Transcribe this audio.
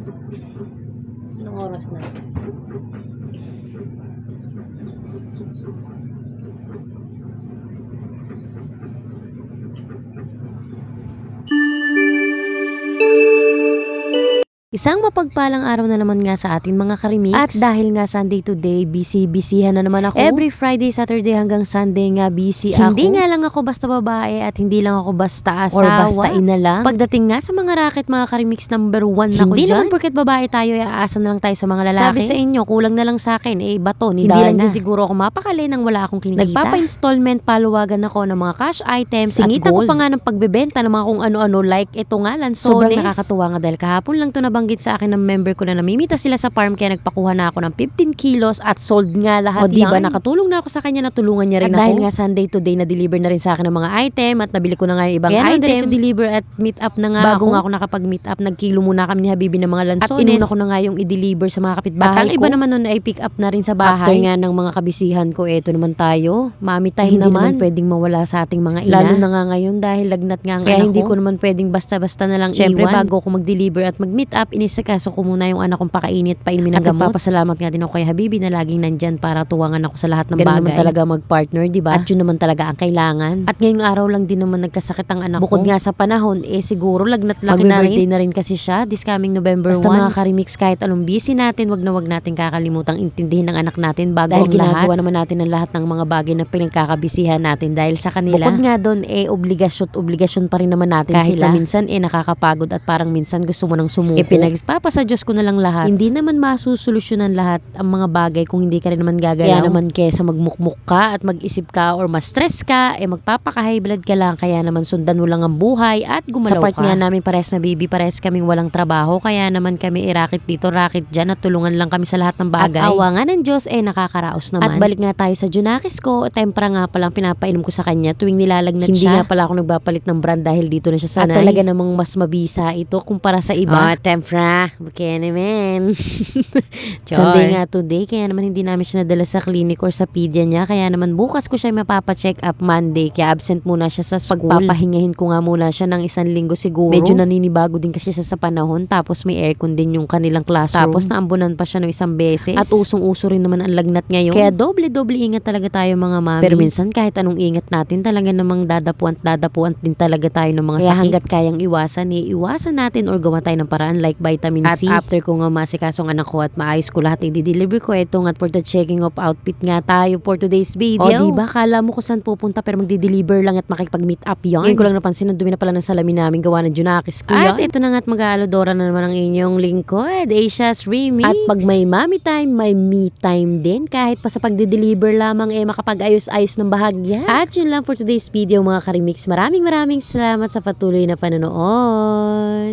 Anong oras na? Isang mapagpalang araw na naman nga sa atin mga karimix. At dahil nga Sunday today, busy-busyhan na naman ako. Every Friday, Saturday hanggang Sunday nga busy ako. Hindi nga lang ako basta babae at hindi lang ako basta asawa. Or basta ina lang. Pagdating nga sa mga racket mga karimix, number 1 na ako dyan. Hindi naman porket babae tayo, aasa na lang tayo sa mga lalaki. Sabi sa inyo, kulang na lang sa akin, bato ni Dana. Hindi lang din siguro ako mapakali nang wala akong kinikita. Nagpapa-installment, paluwagan ako ng mga cash items Singita at gold. Ko pa nga ng pagbebenta ng mga kung ano-ano like ito nga Lanzones. Sobrang nakakatuwa nga dahil kahapon lang to nabanggit sa akin ng member ko na namimita sila sa farm kaya nagpakuha na ako ng 15 kilos at sold nga lahat. O diba, nakatulong na ako sa kanya, natulungan niya rin at ako. Dahil nga Sunday today na-deliver na rin sa akin ng mga item at nabili ko na nga yung ibang kaya item. Kaya deliver at meet up na nga bago nga ako nakapag-meet up. Nagkilo muna kami ni Habibi ng mga Lanzones. At inuna ko na nga yung i-deliver sa mga kapitbahay ko. At ang iba naman nun ay pick up na rin sa bahay. After nga ng mga kabisihan ko, eto naman tayo. Mami tayo hindi naman pwedeng mawala sa ating mga ina. Lalo na nga ngayon dahil lagnat nga ang kaya hindi ko naman pwedeng basta-basta na lang Siyempre, bago ako mag-deliver at mag-meet up, inisakaso ko muna yung anak kong pakainit, painumin ng gamot. At papasalamat nga din ako kay Habibi na laging nandyan para tuwangan ako sa lahat ng bagay. Ganun naman talaga mag-partner, diba? At yun naman talaga ang kailangan. At ngayong araw lang din naman nagkasakit ang anak ko. Bukod nga sa panahon, siguro lagnat-laki na rin. Mag-birthday na rin kasi siya this coming November 1. Basta mga karimix, kahit anong busy natin, wag natin kakalimutang intindihin ng anak natin bago dahil ang lahat. Dahil ginagawa naman natin ang lahat ng mga bagay na pinagkakabisihan natin dahil sa kanila. Bukod nga doon, obligasyon pa rin naman natin kahit sila. Kahit na minsan, nakakapagod at parang minsan gusto mo nang sumuko. Pinagpapasa Diyos ko na lang lahat. Hindi naman masusolusyonan lahat ang mga bagay kung hindi ka rin naman gagalaw. Kaya naman kesa magmukmuk ka at mag-isip ka or ma-stress ka, magpapaka-high blood ka lang. Kaya naman sundan mo lang ang buhay at gumalaw ka. Sa part nga namin pares na baby, pares kaming walang trabaho. Kaya naman kami racket dito, racket dyan at tulungan lang kami sa lahat ng bagay. At awa nga ng Diyos, nakakaraos naman. At balik nga tayo sa Junakis ko. Tempra nga palang pinapainom ko sa kanya tuwing nilalagnat hindi siya. Hindi nga pala ako nagpapalit ng brand dahil dito na siya sanay. At talaga namang mas mabisa ito kumpara sa iba. Tempra, okay naman. Sunday nga today, kaya naman hindi namin siya nadala sa clinic or sa pedia niya. Kaya naman bukas ko siya mapapacheck up Monday. Kaya absent muna siya sa school. Pagpapahingahin ko nga muna siya ng 1 linggo siguro. Medyo naninibago din kasi sa panahon. Tapos may aircon din yung kanilang classroom. Tapos naambunan pa siya ng 1 beses. At usong-uso rin naman ang lagnat ngayon. Kaya doble-doble ingat talaga tayo mga mami. Pero minsan kahit anong ingat natin, talaga namang dadapuan din talaga tayo ng mga sakit. Kaya hanggat kayang iwasan natin or gawa tayo ng paraan like vitamin C. At after ko nga masikasong anak ko at maayos ko lahat, i-deliver ko ito nga for the checking of outfit nga tayo for today's video. O diba, kala mo kung saan pupunta pero magdi-deliver lang at makikipag-meet up yan. Ngayon ko lang napansin, ang dumi na pala ng salamin namin gawa ng Junakis ko yan. At ito na nga at mag-aalodora na naman ang inyong lingkod, Asia's Remix. At pag may mommy time, may me time din. Kahit pa sa pagdi-deliver lamang makapag-ayos-ayos ng bahagya. At yun lang for today's video mga karimix. Maraming salamat sa patuloy na panonood.